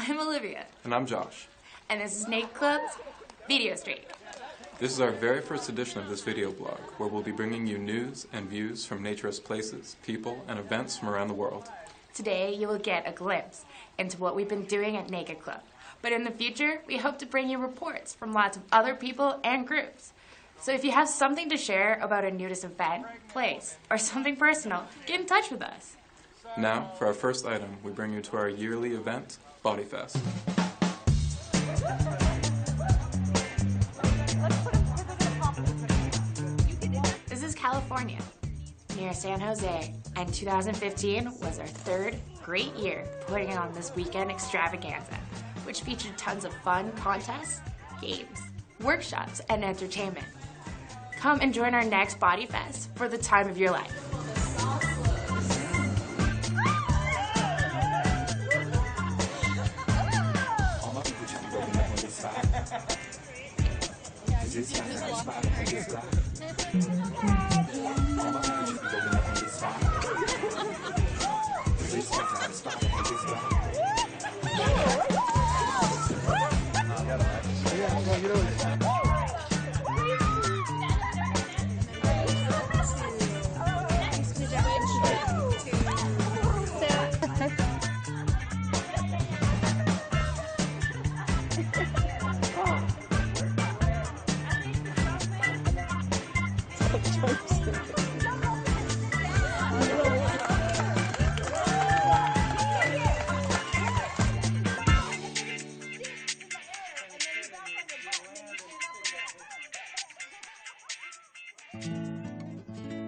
I'm Olivia. And I'm Josh. And this is Snake Club's Video Street. This is our very first edition of this video blog, where we'll be bringing you news and views from naturist places, people, and events from around the world. Today, you will get a glimpse into what we've been doing at Naked Club. But in the future, we hope to bring you reports from lots of other people and groups. So if you have something to share about a nudist event, place, or something personal, get in touch with us. Now, for our first item, we bring you to our yearly event, Body Fest. This is California, near San Jose, and 2015 was our third great year putting on this weekend extravaganza, which featured tons of fun contests, games, workshops, and entertainment. Come and join our next Body Fest for the time of your life.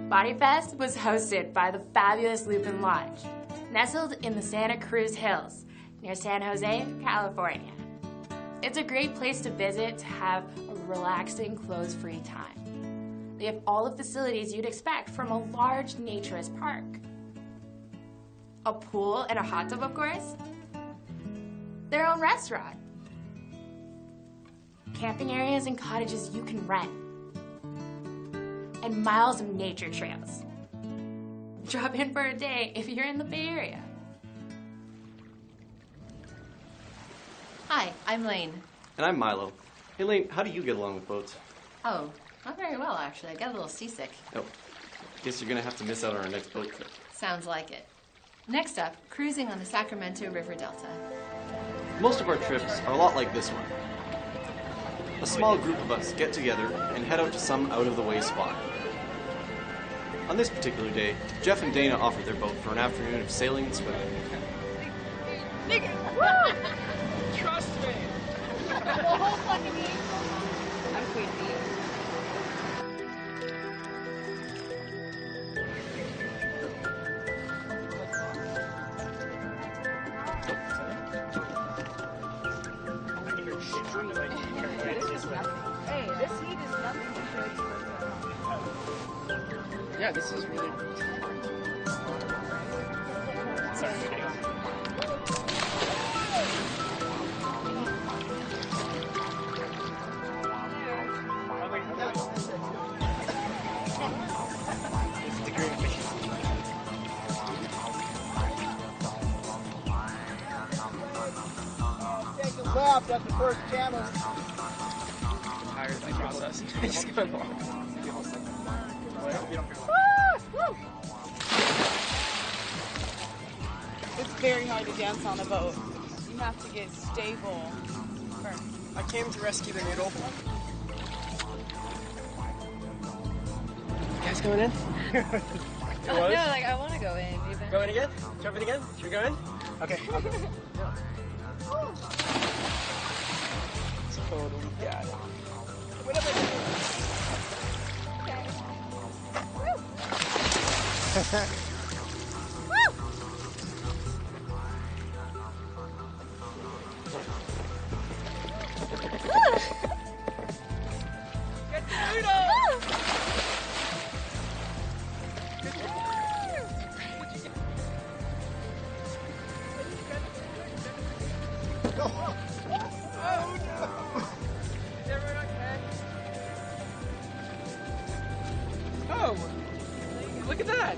Body Fest was hosted by the fabulous Lupin Lodge, nestled in the Santa Cruz Hills, near San Jose, California. It's a great place to visit to have a relaxing, clothes-free time. They have all the facilities you'd expect from a large naturist park. A pool and a hot tub, of course. Their own restaurant. Camping areas and cottages you can rent. And miles of nature trails. Drop in for a day if you're in the Bay Area. Hi, I'm Lane. And I'm Milo. Hey Lane, how do you get along with boats? Oh, not very well actually. I got a little seasick. Oh, guess you're gonna have to miss out on our next boat trip. Sounds like it. Next up, cruising on the Sacramento River Delta. Most of our trips are a lot like this one. A small group of us get together and head out to some out-of-the-way spot. On this particular day, Jeff and Dana offered their boat for an afternoon of sailing and swimming. Nigga! Trust me! The whole fucking week. I'm Queen Bee. Hey, this heat is nothing compared to yeah, this is really... Sorry. take a left at the first channel. Tired of my process. Just go along. It's very hard to dance on a boat. You have to get stable first. I came to rescue the noodle. You guys going in? No, like I want to go in. Even. Go in again? Jump in again? Should we go in? Okay, I'll go. Totally got it. Whatever. Okay. Get the noodle! Oh, look at that.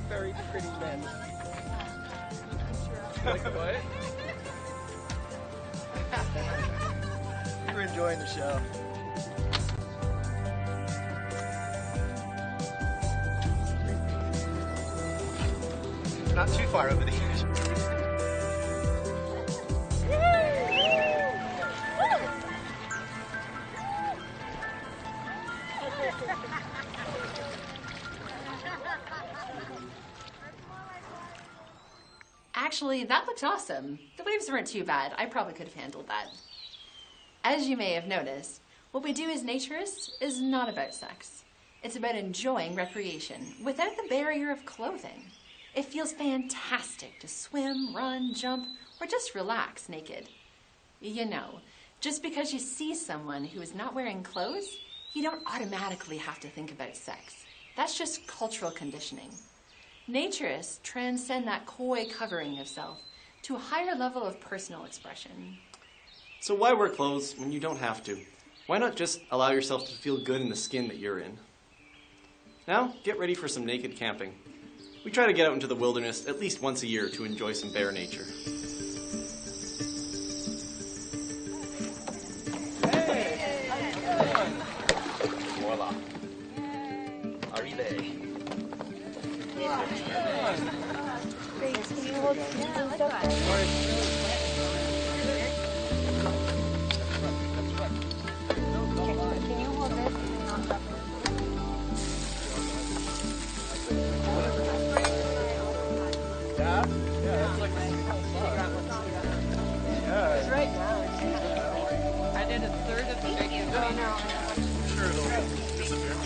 Very pretty men. Like what? We're enjoying the show. Not too far over the edge. Actually, that looked awesome. The waves weren't too bad. I probably could have handled that. As you may have noticed, what we do as naturists is not about sex. It's about enjoying recreation without the barrier of clothing. It feels fantastic to swim, run, jump, or just relax naked. You know, just because you see someone who is not wearing clothes, you don't automatically have to think about sex. That's just cultural conditioning. Naturists transcend that coy covering of self to a higher level of personal expression. So why wear clothes when you don't have to? Why not just allow yourself to feel good in the skin that you're in? Now, get ready for some naked camping. We try to get out into the wilderness at least once a year to enjoy some bare nature. Voila. Arrive. I did a third of the bacon. Sure, it'll disappear.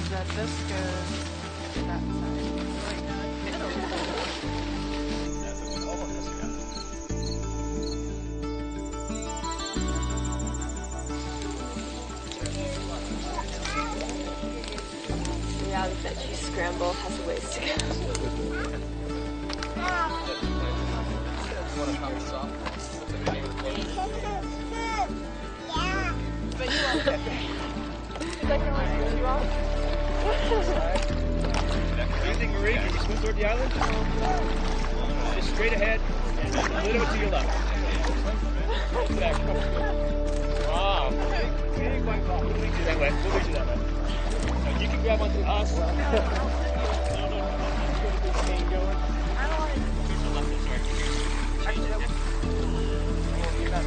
That this goes that Yeah, the veggie scramble has a ways to go. But you won't get there. Anything, Marie? Can you swim toward the island? Just straight ahead. A little bit to your left. Back. Wow. Big white ball. We'll lead you that way. We'll lead you that way. Now you can grab onto us. No.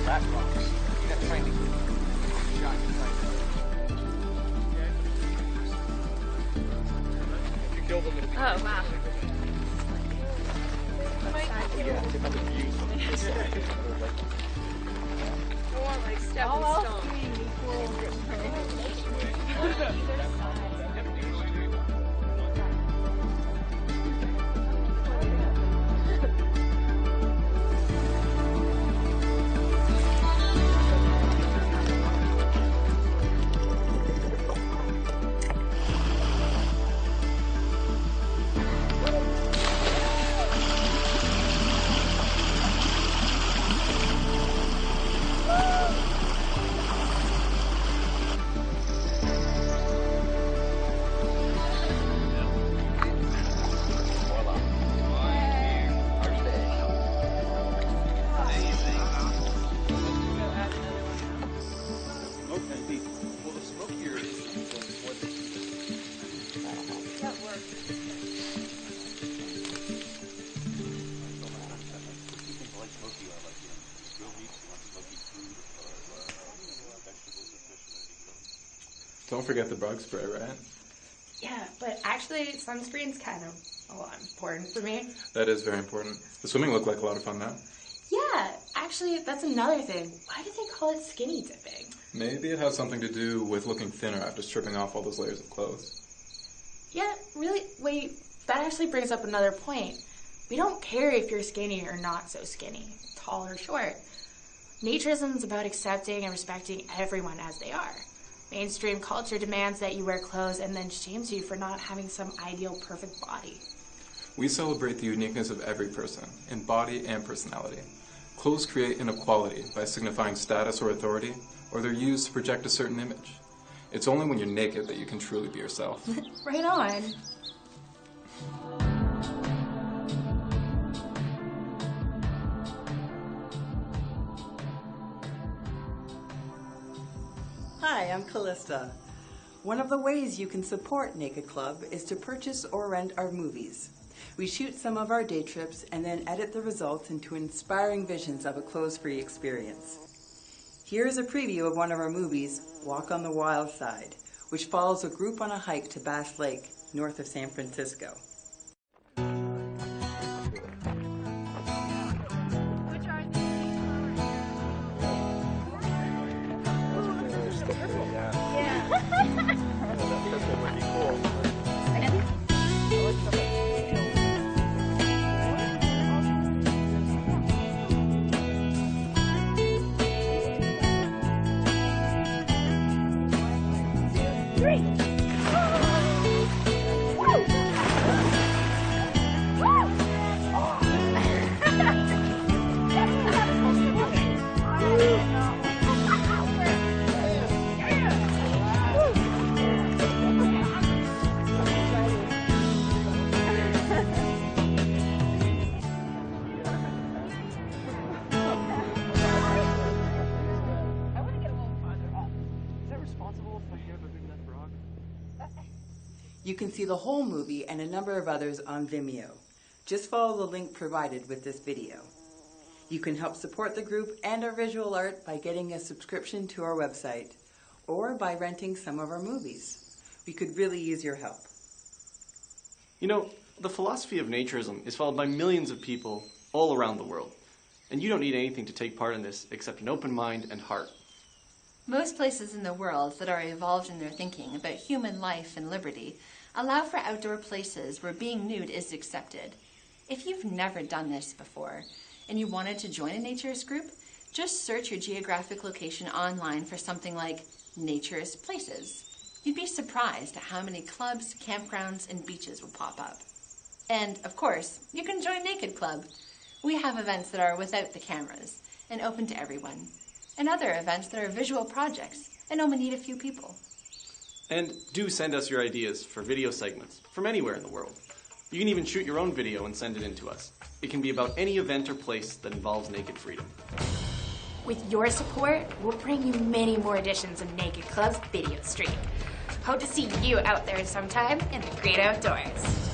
That wrong. You got training. Shot. If you kill them, it'll be Oh, wow. yeah, tip of the views from this side. More like stepping stone. Don't forget the bug spray, right? Yeah, but actually, sunscreen's kind of important for me. That is very important. The swimming looked like a lot of fun, though. Yeah, actually, that's another thing. Why do they call it skinny dipping? Maybe it has something to do with looking thinner after stripping off all those layers of clothes. Yeah, really? Wait, that actually brings up another point. We don't care if you're skinny or not so skinny, tall or short. Naturism is about accepting and respecting everyone as they are. Mainstream culture demands that you wear clothes and then shames you for not having some ideal perfect body. We celebrate the uniqueness of every person, in body and personality. Clothes create inequality by signifying status or authority, or they're used to project a certain image. It's only when you're naked that you can truly be yourself. Right on. Hi, I'm Callista. One of the ways you can support Naked Club is to purchase or rent our movies. We shoot some of our day trips and then edit the results into inspiring visions of a clothes-free experience. Here's a preview of one of our movies, Walk on the Wild Side, which follows a group on a hike to Bass Lake, north of San Francisco. You can see the whole movie and a number of others on Vimeo. Just follow the link provided with this video. You can help support the group and our visual art by getting a subscription to our website or by renting some of our movies. We could really use your help. You know, the philosophy of naturism is followed by millions of people all around the world. And you don't need anything to take part in this except an open mind and heart. Most places in the world that are evolved in their thinking about human life and liberty allow for outdoor places where being nude is accepted. If you've never done this before and you wanted to join a naturist group, just search your geographic location online for something like naturist places. You'd be surprised at how many clubs, campgrounds, and beaches will pop up. And, of course, you can join Naked Club. We have events that are without the cameras and open to everyone, and other events that are visual projects and only need a few people. And do send us your ideas for video segments from anywhere in the world. You can even shoot your own video and send it in to us. It can be about any event or place that involves naked freedom. With your support, we'll bring you many more editions of Naked Club's video stream. Hope to see you out there sometime in the great outdoors.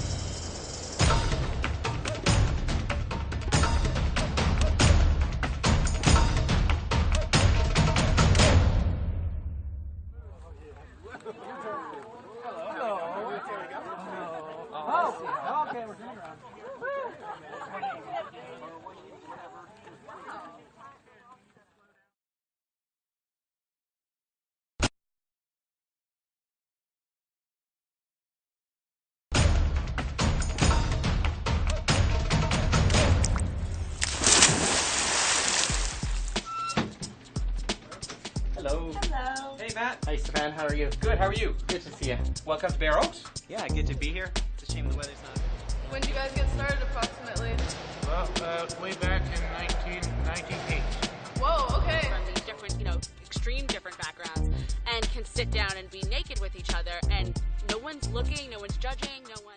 Hello. Hello. Hey, Matt. Hi, Stefan. How are you? Good. How are you? Good to see you. Welcome to Bear Oaks. Yeah, good to be here. It's a shame the weather's not. When did you guys get started approximately? Well, way back in 1998. Whoa, okay. From these different, extreme different backgrounds, and can sit down and be naked with each other, and no one's looking, no one's judging, no one.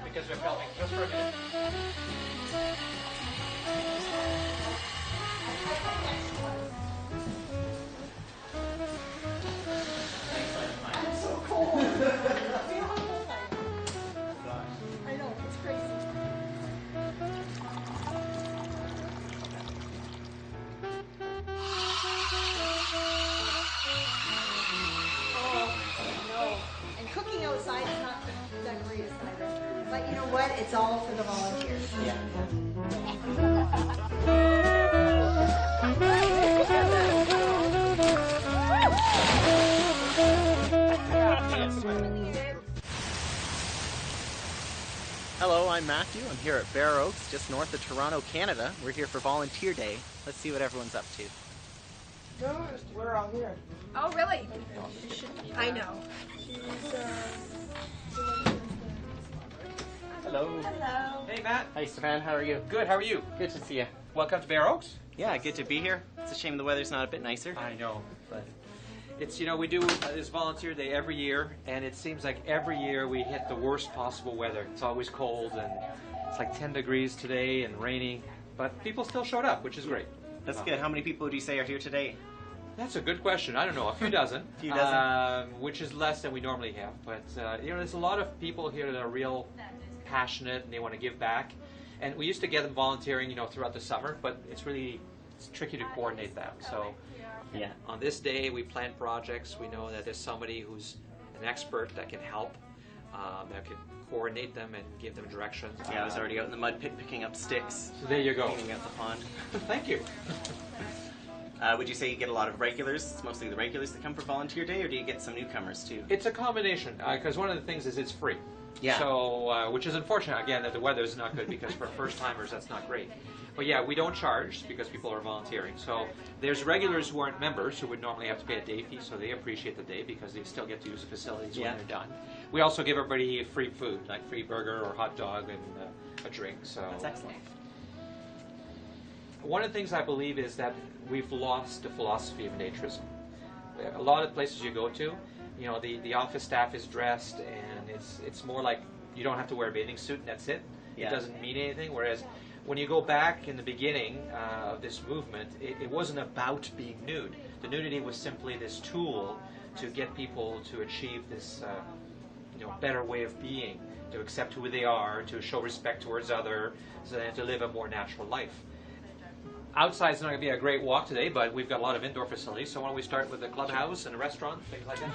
Because we're filming just for a minute. I know, it's crazy. Oh, no. And cooking outside is not the greatest either. But you know what? It's all for the volunteers. Yeah. Hello, I'm Matthew. I'm here at Bear Oaks, just north of Toronto, Canada. We're here for Volunteer Day. Let's see what everyone's up to. We're all here. Oh, really? I know. Hello. Hello. Hey, Matt. Hi, Stefan. How are you? Good. How are you? Good to see you. Welcome to Bear Oaks. Yeah, good to be here. It's a shame the weather's not a bit nicer. I know, but it's, you know, we do this volunteer day every year, and it seems like every year we hit the worst possible weather. It's always cold, and it's like 10 degrees today and rainy, but people still showed up, which is great. That's good. How many people would you say are here today? That's a good question. I don't know, a few dozen. A few dozen? Which is less than we normally have. But, you know, there's a lot of people here that are real passionate and they want to give back. And we used to get them volunteering, you know, throughout the summer, but it's tricky to coordinate that. So, yeah, on this day, we plan projects. We know that there's somebody who's an expert that can help, that can coordinate them and give them directions. Yeah, I was already out in the mud pit picking up sticks. So there you go. Cleaning out the pond. Thank you. Would you say you get a lot of regulars? It's mostly the regulars that come for volunteer day, or do you get some newcomers too? It's a combination, because one of the things is it's free. Yeah. So, which is unfortunate, again, that the weather is not good, because for first-timers, that's not great. But yeah, we don't charge because people are volunteering. So there's regulars who aren't members who would normally have to pay a day fee, so they appreciate the day because they still get to use the facilities when they're done. We also give everybody free food, like free burger or hot dog and a drink. So that's excellent. One of the things I believe is that we've lost the philosophy of naturism. A lot of places you go to, you know, the office staff is dressed, and it's more like you don't have to wear a bathing suit and that's it. Yeah. It doesn't mean anything. Whereas when you go back in the beginning of this movement, it wasn't about being nude. The nudity was simply this tool to get people to achieve this you know, better way of being, to accept who they are, to show respect towards others, and to live a more natural life. Outside's not going to be a great walk today, but we've got a lot of indoor facilities, so why don't we start with the clubhouse and a restaurant, things like that.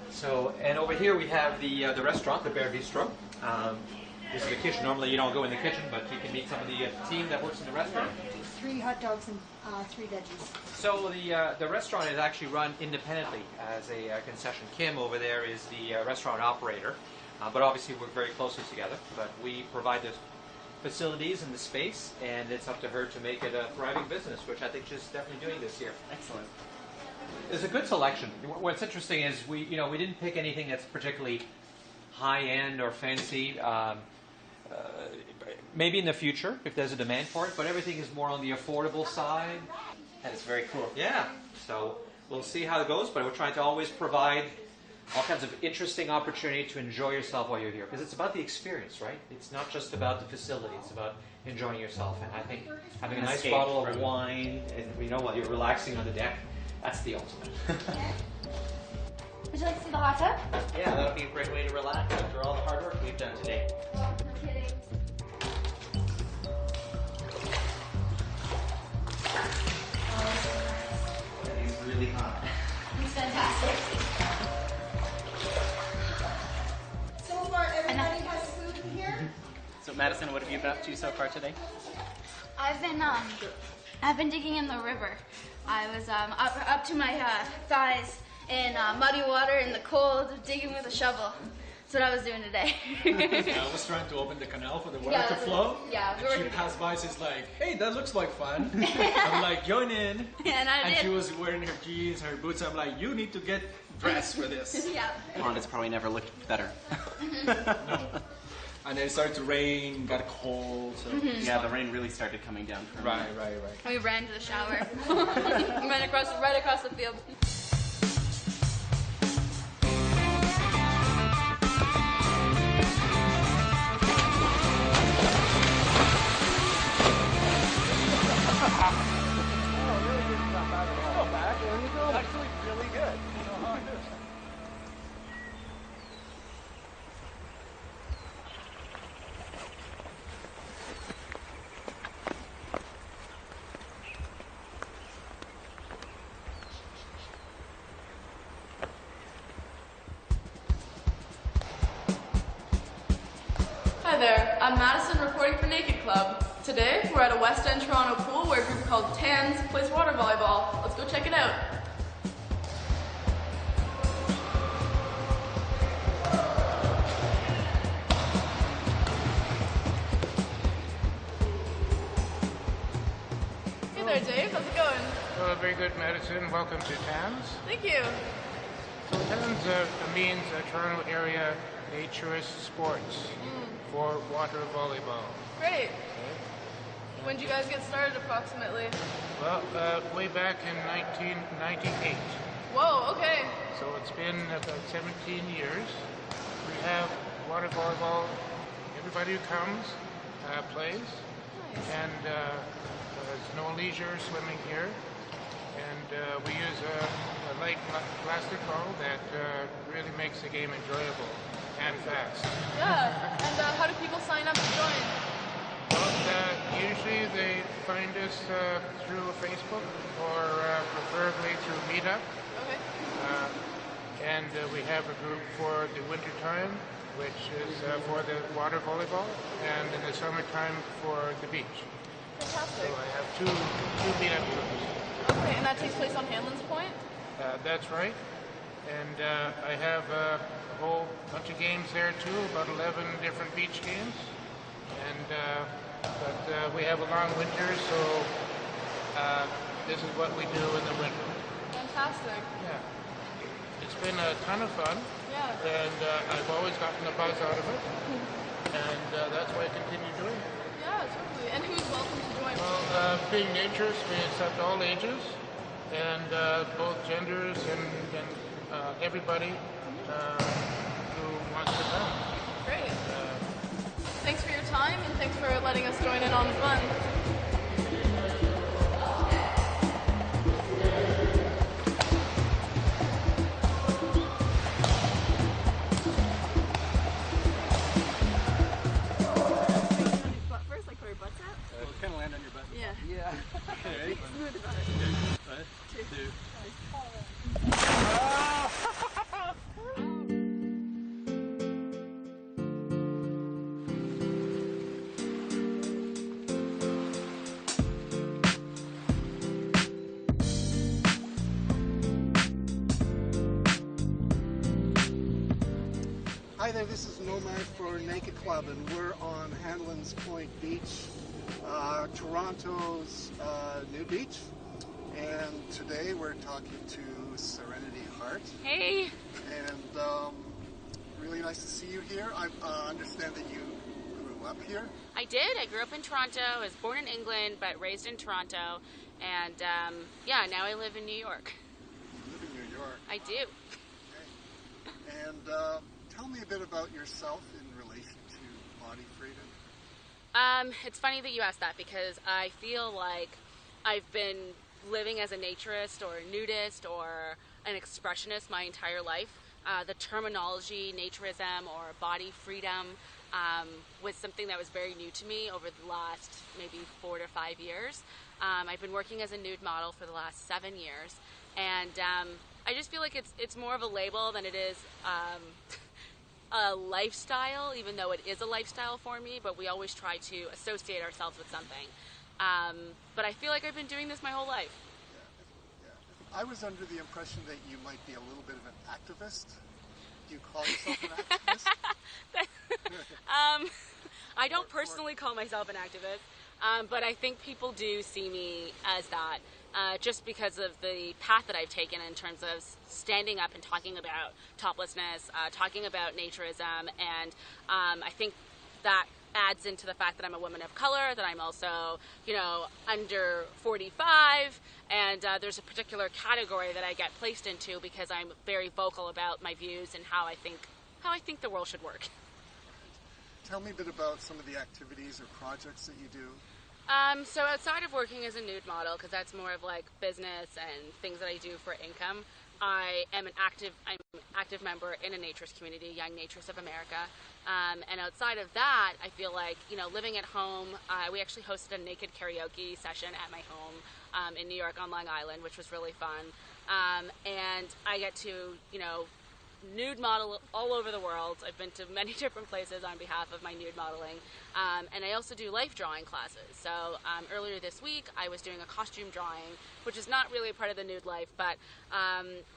So, and over here we have the restaurant, the Bear Bistro. This is the kitchen. Normally you don't go in the kitchen, but you can meet some of the team that works in the restaurant. 3 hot dogs and 3 veggies. So the restaurant is actually run independently as a concession. Kim over there is the restaurant operator. But obviously we're very closely together. But we provide the facilities and the space, and it's up to her to make it a thriving business, which I think she's definitely doing this year. Excellent. There's a good selection. What's interesting is we didn't pick anything that's particularly high-end or fancy. Maybe in the future, if there's a demand for it, but everything is more on the affordable side. That is very cool. Yeah. So we'll see how it goes, but we're trying to always provide all kinds of interesting opportunity to enjoy yourself while you're here. Because it's about the experience, right? It's not just about the facility. It's about enjoying yourself. And I think having a nice bottle of wine and, you know, while you're relaxing on the deck, that's the ultimate. Would you like to see the hot tub? Yeah, that would be a great way to relax after all the hard work we've done today. No kidding. That is really hot. It's fantastic. So far, everybody has food in here? So Madison, what have you been up to so far today? I've been digging in the river. I was up to my thighs in muddy water in the cold, digging with a shovel. That's what I was doing today. I was trying to open the canal for the water to flow. Yeah, and she passed by, she's like, hey, that looks like fun. I'm like, join in. And I did. She was wearing her jeans, her boots. I'm like, you need to get dressed for this. Yeah. Honda's probably never looked better. No. And then it started to rain, got cold. So yeah, the rain really started coming down. Right. We ran to the shower. Right across the field. Actually, really good. Hi there, I'm Madison reporting for Naked Club. Today, we're at a West End Toronto pool where a group called Tans plays water volleyball. Let's go check it out. Hey there, Dave. How's it going? Well, very good, Madison. Welcome to Tans. Thank you. So TANS means Toronto Area Naturist Sports for water volleyball. Great. When did you guys get started approximately? Well, way back in 1998. Whoa, okay. So it's been about 17 years. We have water volleyball. Everybody who comes plays. Nice. And there's no leisure swimming here. And we use a light plastic ball that really makes the game enjoyable and fast. Yeah. And how do people sign up to join? Well, usually they find us through Facebook or preferably through Meetup. Okay. And we have a group for the winter time, which is for the water volleyball, and in the summertime for the beach. Fantastic. So I have two meetup groups. Okay, and that takes place on Hanlon's Point? That's right. And I have a whole bunch of games there too, about 11 different beach games. And but we have a long winter, so this is what we do in the winter. Fantastic. Yeah. It's been a ton of fun. Yeah. And I've always gotten a buzz out of it. And that's why I continue doing it. Yeah, totally. And who's welcome to join? Well, being naturists, we accept all ages and both genders and everybody who wants to come. Great. Thanks for your time and thanks for letting us join in on the fun. Kind of land on your butt. Yeah. Yeah. Okay, ready? Smooth about it. 1, 2. Hi there, this is Nomad for Naked Club, and we're on Hanlon's Point Beach, Toronto's new beach. And today we're talking to Serenity Hart. Hey! And really nice to see you here. I understand that you grew up here. I did. I grew up in Toronto. I was born in England, but raised in Toronto. And yeah, now I live in New York. You live in New York? I do. Okay. And tell me a bit about yourself in relation to body freedom. It's funny that you asked that because I feel like I've been living as a naturist or a nudist or an expressionist my entire life. The terminology naturism or body freedom was something that was very new to me over the last maybe 4 to 5 years. I've been working as a nude model for the last 7 years, and I just feel like it's more of a label than it is a lifestyle, even though it is a lifestyle for me, but we always try to associate ourselves with something. But I feel like I've been doing this my whole life. I was under the impression that you might be a little bit of an activist. Do you call yourself an activist? I don't personally call myself an activist, but I think people do see me as that, just because of the path that I've taken in terms of standing up and talking about toplessness, talking about naturism, and I think that adds into the fact that I'm a woman of color, that I'm also, under 45, and there's a particular category that I get placed into because I'm very vocal about my views and how I think the world should work. Tell me a bit about some of the activities or projects that you do. So outside of working as a nude model, because that's more of like business and things that I do for income, I'm an active member in a naturist community, Young Naturists of America. And outside of that, I feel like, living at home, we actually hosted a naked karaoke session at my home in New York on Long Island, which was really fun. And I get to, nude model all over the world. I've been to many different places on behalf of my nude modeling. And I also do life drawing classes. So earlier this week, I was doing a costume drawing, which is not really a part of the nude life, but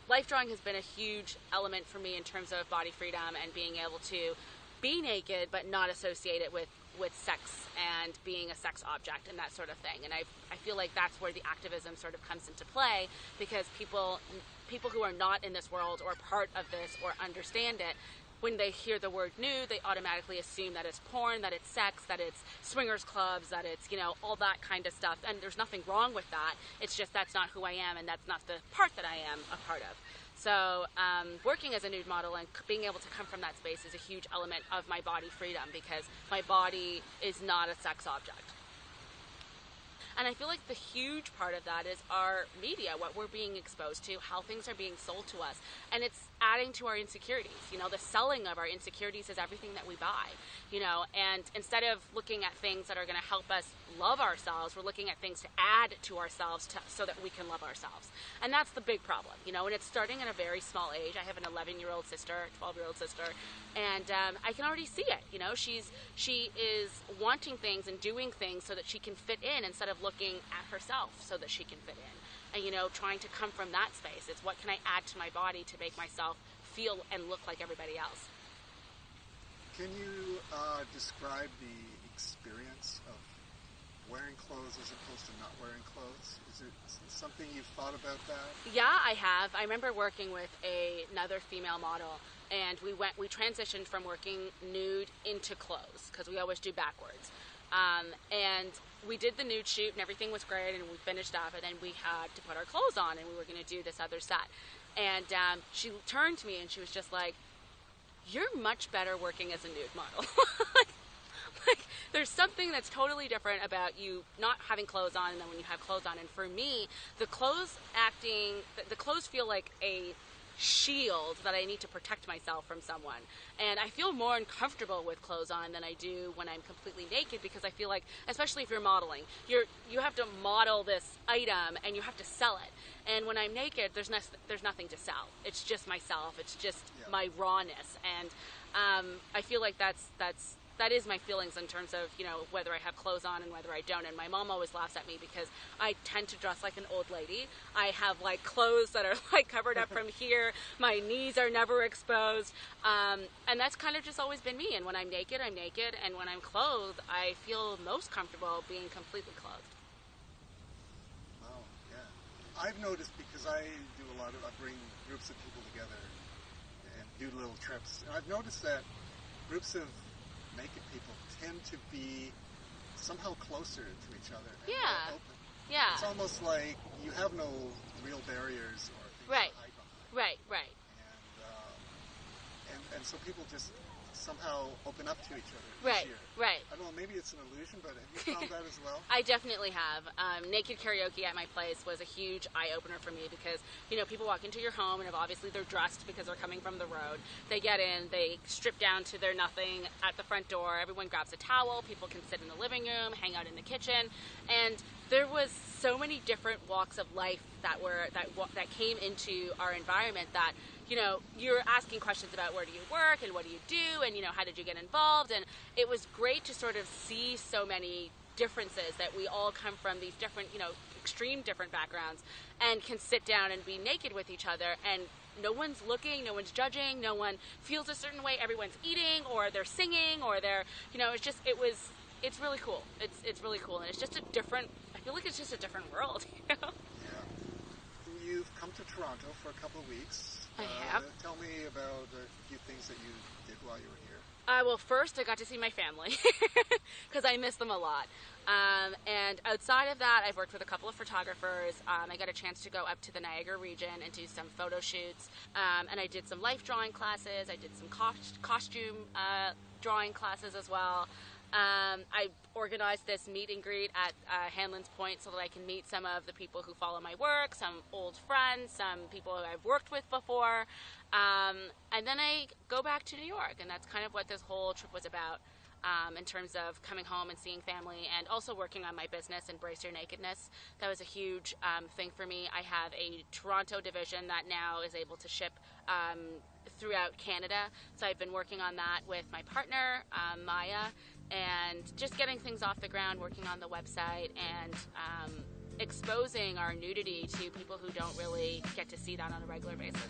life drawing has been a huge element for me in terms of body freedom and being able to be naked but not associate it with sex and being a sex object and that sort of thing. And I feel like that's where the activism sort of comes into play, because people people who are not in this world or part of this or understand it, when they hear the word nude, they automatically assume that it's porn, that it's sex, that it's swingers clubs, that it's, you know, all that kind of stuff. And there's nothing wrong with that. It's just that's not who I am, and that's not the part that I am a part of. So working as a nude model and being able to come from that space is a huge element of my body freedom, because my body is not a sex object. And I feel like the huge part of that is our media, what we're being exposed to, how things are being sold to us. And it's adding to our insecurities. You know, the selling of our insecurities is everything that we buy, you know, and instead of looking at things that are going to help us love ourselves, we're looking at things to add to ourselves so that we can love ourselves. And that's the big problem, you know, and it's starting at a very small age. I have an 11-year-old sister, 12-year-old sister, and I can already see it, you know. She is wanting things and doing things so that she can fit in, instead of looking at herself so that she can fit in. And, you know, trying to come from that space. It's what can I add to my body to make myself feel and look like everybody else. Can you describe the experience of wearing clothes as opposed to not wearing clothes? Is it something you've thought about that? Yeah, I have. I remember working with another female model, and we transitioned from working nude into clothes, because we always do backwards. And we did the nude shoot and everything was great, and we finished up, and then we had to put our clothes on, and we were going to do this other set. And she turned to me and she was just like, "You're much better working as a nude model." like there's something that's totally different about you not having clothes on and then when you have clothes on. And for me, the clothes feel like a shield that I need to protect myself from someone, and I feel more uncomfortable with clothes on than I do when I'm completely naked, because I feel like, especially if you're modeling, you have to model this item and you have to sell it, and when I'm naked there's nothing to sell. It's just myself, it's just my rawness, and I feel like that is my feelings in terms of, you know, whether I have clothes on and whether I don't. And my mom always laughs at me because I tend to dress like an old lady. I have like clothes that are like covered up from here. My knees are never exposed. And that's kind of just always been me. And when I'm naked, I'm naked. And when I'm clothed, I feel most comfortable being completely clothed. Wow, yeah. I've noticed, because I bring groups of people together and do little trips. And I've noticed that groups of naked people tend to be somehow closer to each other. And more open. Yeah. It's almost like you have no real barriers or things to hide behind. Right. And so people just somehow open up to each other. Right. I don't know, maybe it's an illusion, but have you found that as well? I definitely have. Naked karaoke at my place was a huge eye-opener for me, because, you know, people walk into your home and obviously they're dressed because they're coming from the road. They get in, they strip down to their nothing at the front door. Everyone grabs a towel. People can sit in the living room, hang out in the kitchen, and there was so many different walks of life that came into our environment that, you know, you're asking questions about where do you work and what do you do, and, you know, how did you get involved, and it was great to sort of see so many differences, that we all come from these different, you know, extreme different backgrounds, and can sit down and be naked with each other, and no one's looking, no one's judging, no one feels a certain way, everyone's eating, or they're singing, or they're, you know, it's really cool. It's really cool, and it's just a different, I feel like it's just a different world, you know? Yeah. You've come to Toronto for a couple of weeks. I have. Tell me about a few things that you did while you were here. Well, first I got to see my family, because I miss them a lot. And outside of that, I've worked with a couple of photographers. I got a chance to go up to the Niagara region and do some photo shoots. And I did some life drawing classes. I did some costume drawing classes as well. I organized this meet and greet at Hanlon's Point so that I can meet some of the people who follow my work, some old friends, some people who I've worked with before. And then I go back to New York, and that's kind of what this whole trip was about, in terms of coming home and seeing family, and also working on my business, Embrace Your Nakedness. That was a huge thing for me. I have a Toronto division that now is able to ship throughout Canada, so I've been working on that with my partner, Maya, and just getting things off the ground, working on the website, and exposing our nudity to people who don't really get to see that on a regular basis.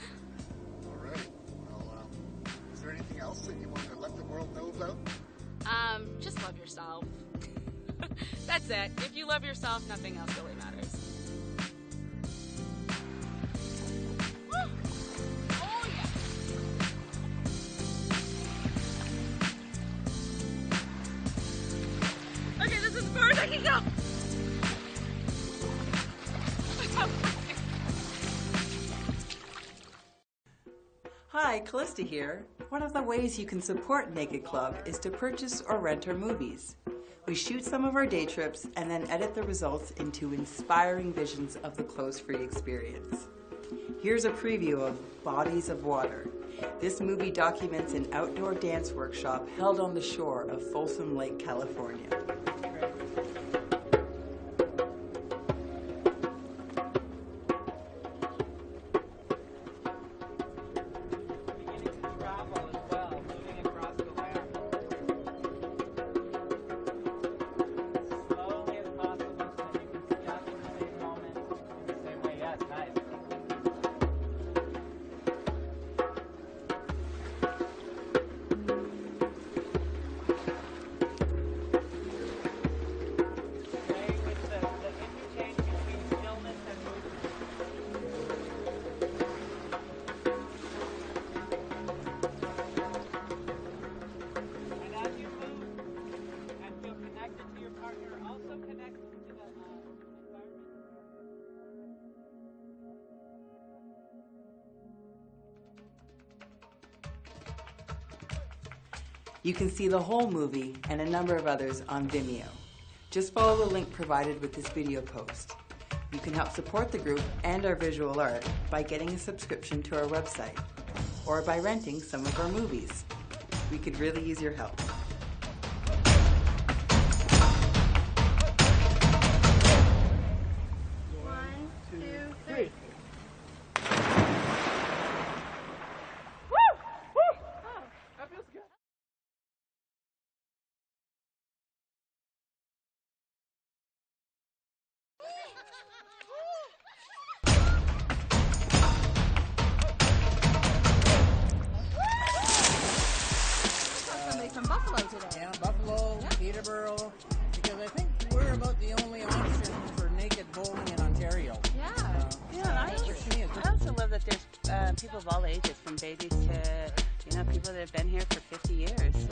All right. Well, is there anything else that you want to let the world know about? Just love yourself. That's it. If you love yourself, nothing else really matters. Woo! Callista here. One of the ways you can support Naked Club is to purchase or rent our movies. We shoot some of our day trips and then edit the results into inspiring visions of the clothes-free experience. Here's a preview of Bodies of Water. This movie documents an outdoor dance workshop held on the shore of Folsom Lake, California. You can see the whole movie and a number of others on Vimeo. Just follow the link provided with this video post. You can help support the group and our visual art by getting a subscription to our website or by renting some of our movies. We could really use your help. One, two, three. From Buffalo today. Yeah, Buffalo, Peterborough, because I think we're about the only option for naked bowling in Ontario. Yeah. I also love that there's people of all ages, from babies to, people that have been here for 50 years.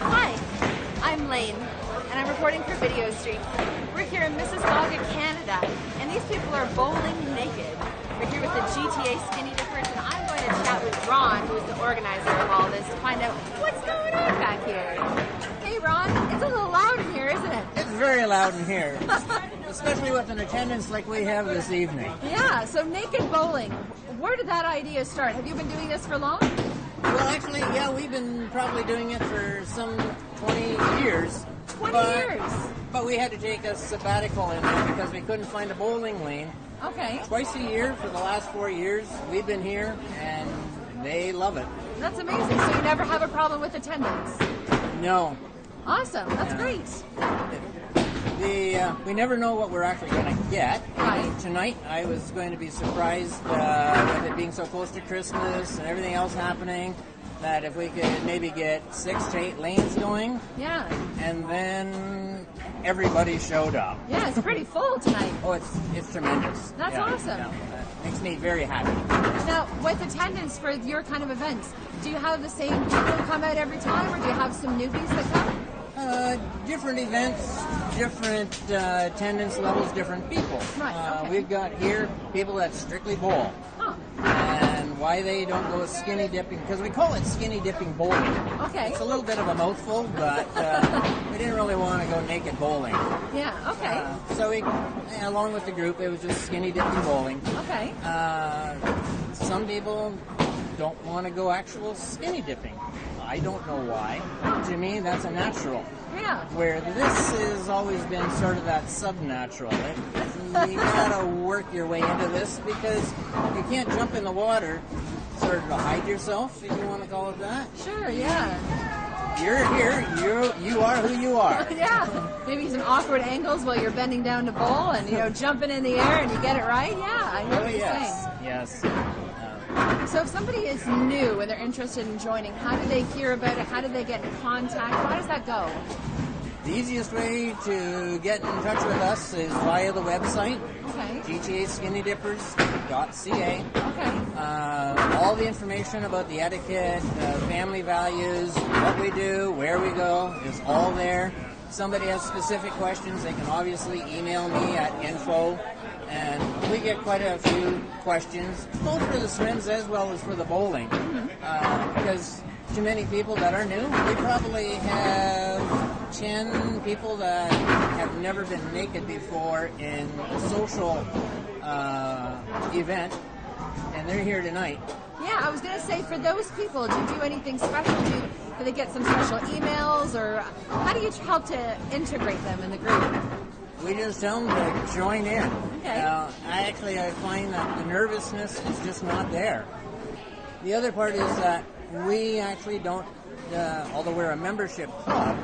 Hi, I'm Lane, and I'm reporting for Video Street. We're here in Mississauga, Canada, and these people are bowling naked. We're here with the GTA Skinny Dippers, and I'm going to chat with Ron, who is the organizer of all this, to find out what's going on back here. Hey Ron, it's a little loud in here, isn't it? It's very loud in here, especially with an attendance like we have this evening. Yeah, so naked bowling. Where did that idea start? Have you been doing this for long? Well, actually, yeah, we've been probably doing it for some 20 years. 20 years? But we had to take a sabbatical in there because we couldn't find a bowling lane. Okay. Twice a year for the last 4 years, we've been here, and they love it. That's amazing. So you never have a problem with attendance? No. Awesome. That's great. We never know what we're actually going to get. Right. Tonight, I was going to be surprised with it being so close to Christmas and everything else happening, that if we could maybe get 6 to 8 lanes going. Yeah. And then everybody showed up. Yeah, it's pretty full tonight. Oh, it's tremendous. That's awesome. Yeah. Makes me very happy. Now, with attendance for your kind of events, do you have the same people who come out every time, or do you have some newbies that come? Different events, different attendance levels, different people. Right, okay. We've got here people that strictly bowl. Huh. And why they don't go skinny dipping, because we call it skinny dipping bowling. Okay. It's a little bit of a mouthful, but we didn't really want to go naked bowling. Yeah, okay. So we, along with the group, it was just skinny dipping bowling. Okay. Some people don't want to go actual skinny dipping. I don't know why. To me, that's a natural. Yeah. Where this has always been sort of that sub-natural. You gotta work your way into this because you can't jump in the water sort of to hide yourself, if you want to call it that. Sure, yeah. You're here, you are who you are. Yeah. Maybe some awkward angles while you're bending down to bowl and, jumping in the air and you get it right. Yeah, I hear what you're saying. Yes. So if somebody is new and they're interested in joining, how do they hear about it? How do they get in contact? How does that go? The easiest way to get in touch with us is via the website, okay. gtaskinnydippers.ca. Okay. All the information about the etiquette, family values, what we do, where we go, is all there. somebody has specific questions, they can obviously email me at info, and we get quite a few questions, both for the swims as well as for the bowling. Because to many people that are new, we probably have 10 people that have never been naked before in a social event, and they're here tonight. Yeah, I was going to say, for those people, do you do anything special? Do they get some special emails, or how do you help to integrate them in the group? We just tell them to join in. Okay. I find that the nervousness is just not there. The other part is that we actually don't, although we're a membership club,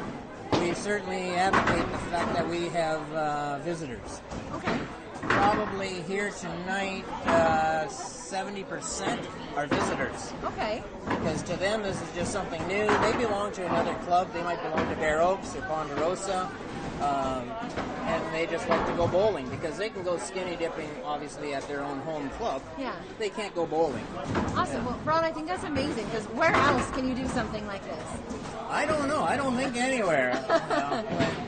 we certainly advocate the fact that we have visitors. Okay. Probably here tonight, 70% are visitors. Okay. Because to them, this is just something new. They belong to another club. They might belong to Bear Oaks or Ponderosa. And they just like to go bowling because they can go skinny dipping, obviously, at their own home club. Yeah. They can't go bowling. Awesome. Yeah. Well, Ron, I think that's amazing, because where else can you do something like this? I don't know. I don't think anywhere.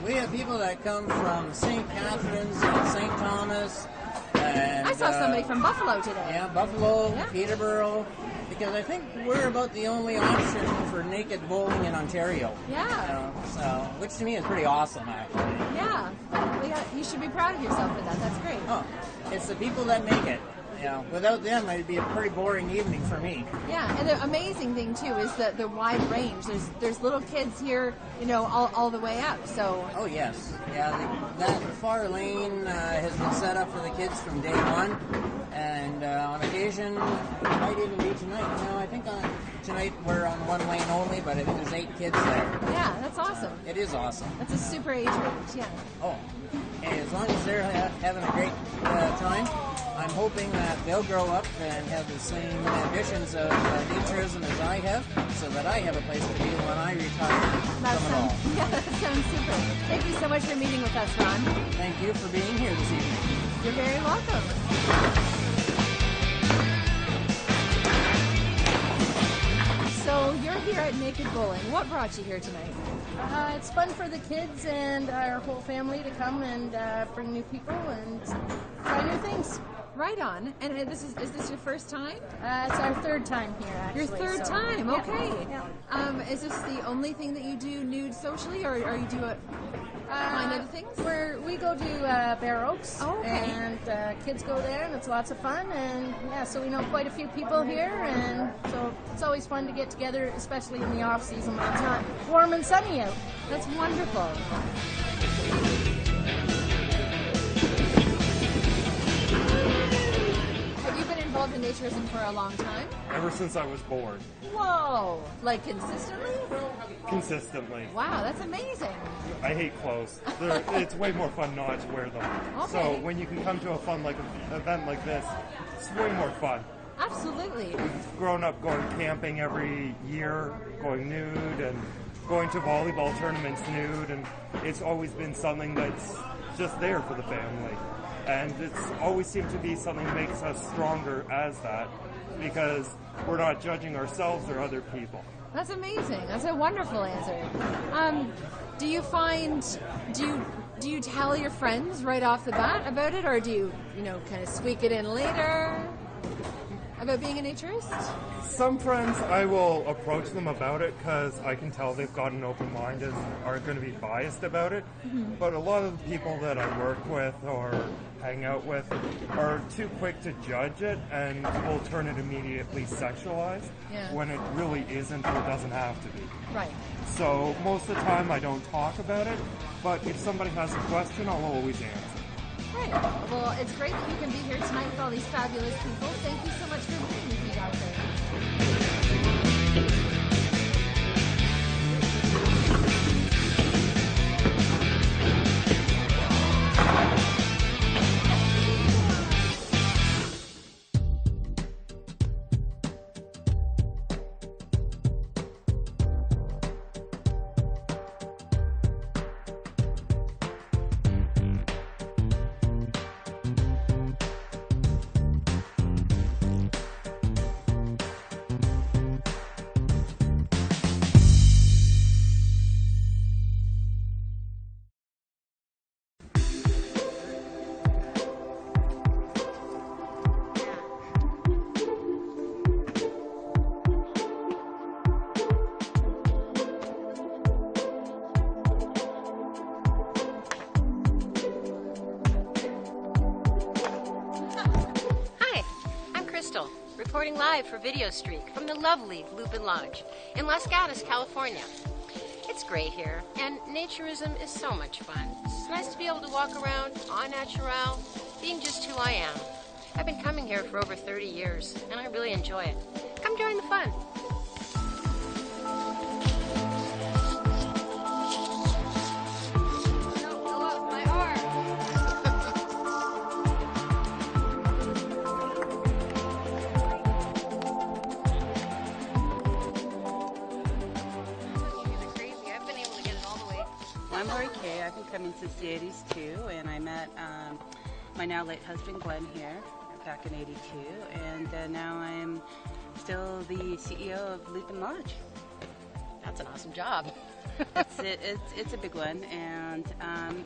We have people that come from St. Catharines and St. Thomas. And, I saw somebody from Buffalo today. Yeah, Buffalo, Peterborough. Because I think we're about the only option for naked bowling in Ontario. Yeah. Which to me is pretty awesome, actually. Yeah. Well, you should be proud of yourself for that. That's great. Oh, it's the people that make it. Without them, it'd be a pretty boring evening for me. Yeah, and the amazing thing too is the wide range. There's little kids here, all the way up. So. Oh yes, yeah. That far lane has been set up for the kids from day one, and on occasion, it might even be tonight. I think tonight we're on one lane only, but I think there's 8 kids there. Yeah, that's awesome. It is awesome. That's a super age range. Yeah. Oh, and as long as they're having a great time. I'm hoping that they'll grow up and have the same ambitions of naturism as I have, so that I have a place to be when I retire from it all. Yeah, that sounds super. Thank you so much for meeting with us, Ron. Thank you for being here this evening. You're very welcome. So you're here at Naked Bowling. What brought you here tonight? It's fun for the kids and our whole family to come and bring new people and try new things. Right on. And is this your first time? It's our third time here, actually. Your third time? Yeah. Okay. Yeah. Is this the only thing that you do nude socially, or you do find other things? We go to Bear Oaks, and kids go there, and it's lots of fun. And so we know quite a few people here, and so it's always fun to get together, especially in the off season when it's not warm and sunny out. That's wonderful. Have you been involved in naturism for a long time? Ever since I was born. Whoa! Like consistently? Consistently. Wow, that's amazing. I hate clothes. It's way more fun not to wear them. Okay. So when you can come to a fun event like this, it's way more fun. Absolutely. We've grown up going camping every year, going nude, and going to volleyball tournaments nude, and it's always been something that's just there for the family. And it's always seemed to be something that makes us stronger as that, because we're not judging ourselves or other people. That's amazing. That's a wonderful answer. Do you tell your friends right off the bat about it, or do you kind of squeak it in later about being a naturist? Some friends, I will approach them about it because I can tell they've got an open mind and aren't going to be biased about it. Mm-hmm. But a lot of the people that I work with or hang out with are too quick to judge it and will turn it immediately sexualized when it really isn't or doesn't have to be. Right. So most of the time I don't talk about it, but if somebody has a question, I'll always answer. Great. Well, it's great that you can be here tonight with all these fabulous people. Thank you so much for being with me out there. reporting live for Video Streak from the lovely Lupin Lodge in Los Gatos, California. It's great here, and naturism is so much fun. It's nice to be able to walk around en natural, being just who I am. I've been coming here for over 30 years, and I really enjoy it. Come join the fun. I'm Lori Kay. I've been coming since the 80s too, and I met my now late husband Glenn here back in '82, and now I'm still the CEO of Lupin Lodge. That's an awesome job. It's a big one, and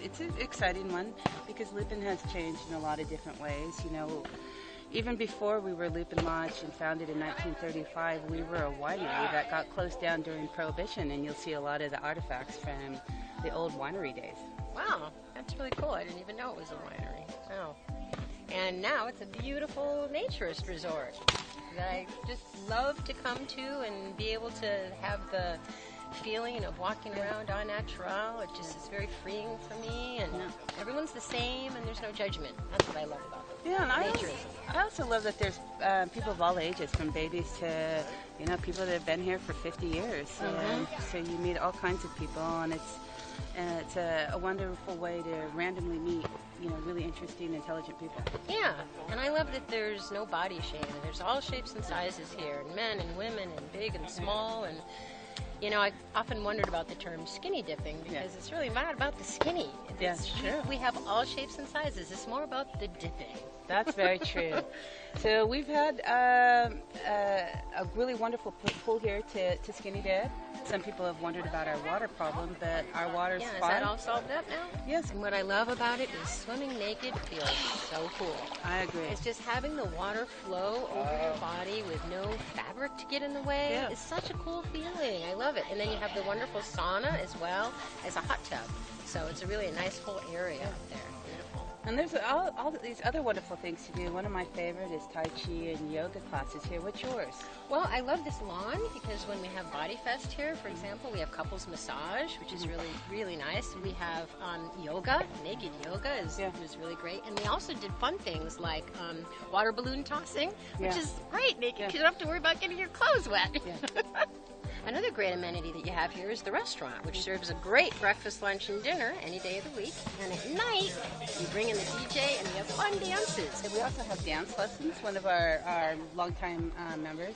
it's an exciting one because Lupin has changed in a lot of different ways. You know, even before we were Lupin Lodge and founded in 1935, we were a winery that got closed down during Prohibition, and you'll see a lot of the artifacts from the old winery days. Wow, that's really cool. I didn't even know it was a winery. Wow. And now it's a beautiful naturist resort that I just love to come to and be able to have the feeling of walking around en natural. It just is very freeing for me, and everyone's the same, and there's no judgment. That's what I love about it. Yeah, and I also love that there's people of all ages, from babies to people that have been here for 50 years. And so you meet all kinds of people, and it's a wonderful way to randomly meet really interesting, intelligent people. Yeah, and I love that there's no body shame. There's all shapes and sizes here, and men and women, and big and small, and I often wondered about the term skinny dipping because it's really not about the skinny. Yes, true. We have all shapes and sizes. It's more about the dipping. That's very true. So we've had a really wonderful pool here to skinny dip. Some people have wondered about our water problem, but our water's fine. Is that all solved up now? Yes. And what I love about it is swimming naked feels so cool. I agree. It's just having the water flow over your body with no fabric to get in the way. Yeah. It's such a cool feeling. I love it. And then you have the wonderful sauna as well as a hot tub. So it's really a nice whole area up there. Beautiful. And there's all these other wonderful things to do. One of my favorite is Tai Chi and yoga classes here. What's yours? Well, I love this lawn because when we have Body Fest here, for example, we have couples massage, which is really, really nice. We have yoga. Naked yoga is really great. And we also did fun things like water balloon tossing, which is great naked because you don't have to worry about getting your clothes wet. Yeah. Another great amenity that you have here is the restaurant, which serves a great breakfast, lunch, and dinner any day of the week. And at night, you bring in the DJ and we have fun dances. And we also have dance lessons. One of our longtime members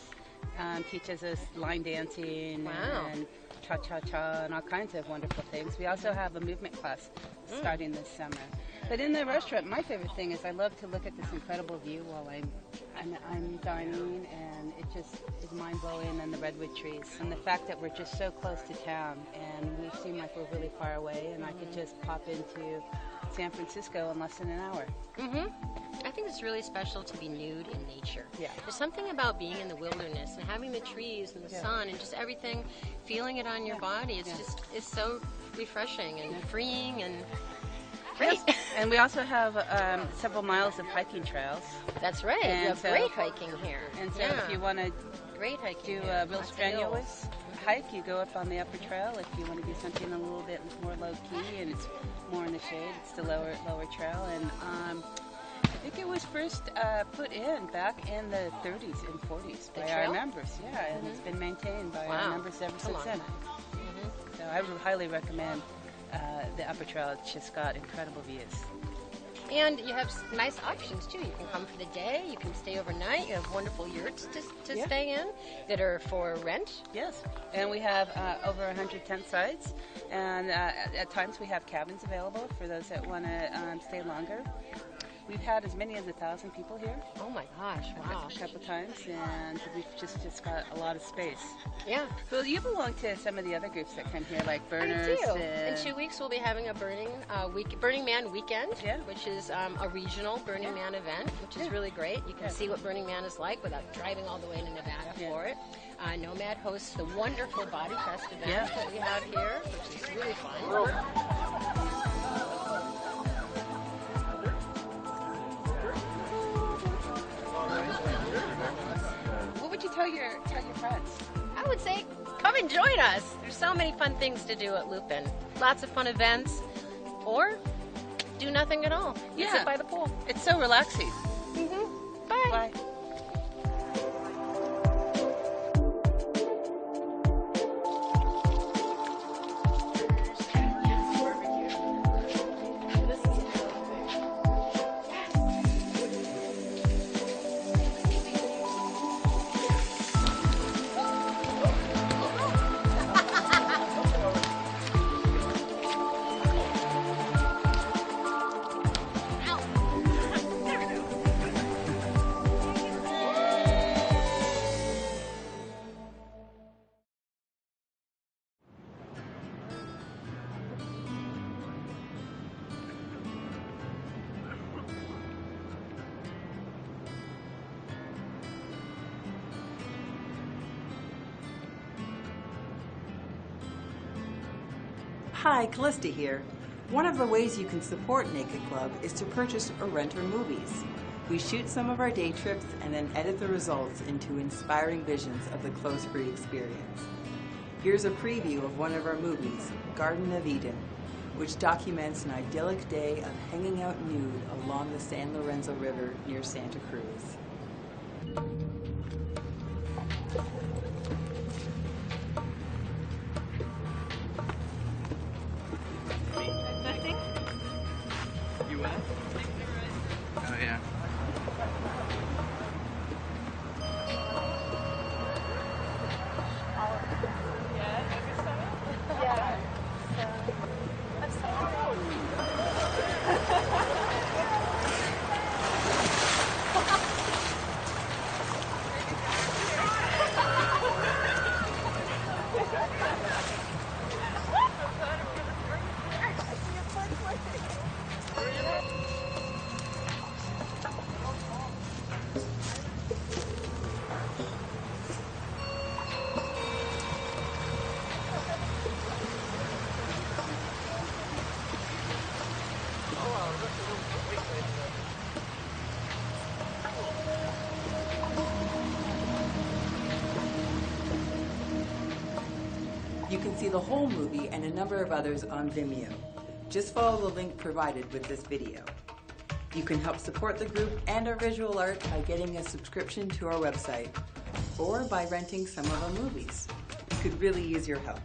teaches us line dancing and cha-cha-cha and all kinds of wonderful things. We also have a movement class starting this summer. But in the restaurant, my favorite thing is I love to look at this incredible view while I'm dining, and it just is mind-blowing, and the redwood trees. And the fact that we're just so close to town, and we seem like we're really far away, and I could just pop into San Francisco in less than an hour. I think it's really special to be nude in nature. Yeah. There's something about being in the wilderness and having the trees and the sun and just everything, feeling it on your body. It's so refreshing and freeing and great. Yes. And we also have several miles of hiking trails. That's right. And you have great hiking here. And so if you want to do a real strenuous hike, you go up on the upper trail. If you want to do something a little bit more low-key and it's more in the shade, it's the lower trail. And I think it was first put in back in the 30s and 40s by our members. Yeah, and it's been maintained by our members ever since then. So I would highly recommend the upper trail. It's just got incredible views. And you have nice options too. You can come for the day, you can stay overnight, you have wonderful yurts to stay in that are for rent. Yes, and we have over 100 tent sites, and at times we have cabins available for those that want to stay longer. We've had as many as 1,000 people here. Oh my gosh, wow. A couple times, and we've just got a lot of space. Yeah. Well, you belong to some of the other groups that come here, like Burners. I do. In 2 weeks, we'll be having a Burning Man weekend, which is a regional Burning Man event, which is really great. You can see what Burning Man is like without driving all the way to Nevada for it. Nomad hosts the wonderful Body Fest event that we have here, which is really fun. I would say come and join us. There's so many fun things to do at Lupin. Lots of fun events, or do nothing at all. You sit by the pool. It's so relaxing. Bye. Bye. Hi, Callista here. One of the ways you can support Naked Club is to purchase or rent our movies. We shoot some of our day trips and then edit the results into inspiring visions of the clothes-free experience. Here's a preview of one of our movies, Garden of Eden, which documents an idyllic day of hanging out nude along the San Lorenzo River near Santa Cruz. Oh yeah. You can see the whole movie and a number of others on Vimeo. Just follow the link provided with this video. You can help support the group and our visual art by getting a subscription to our website or by renting some of our movies. We could really use your help.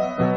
Bye.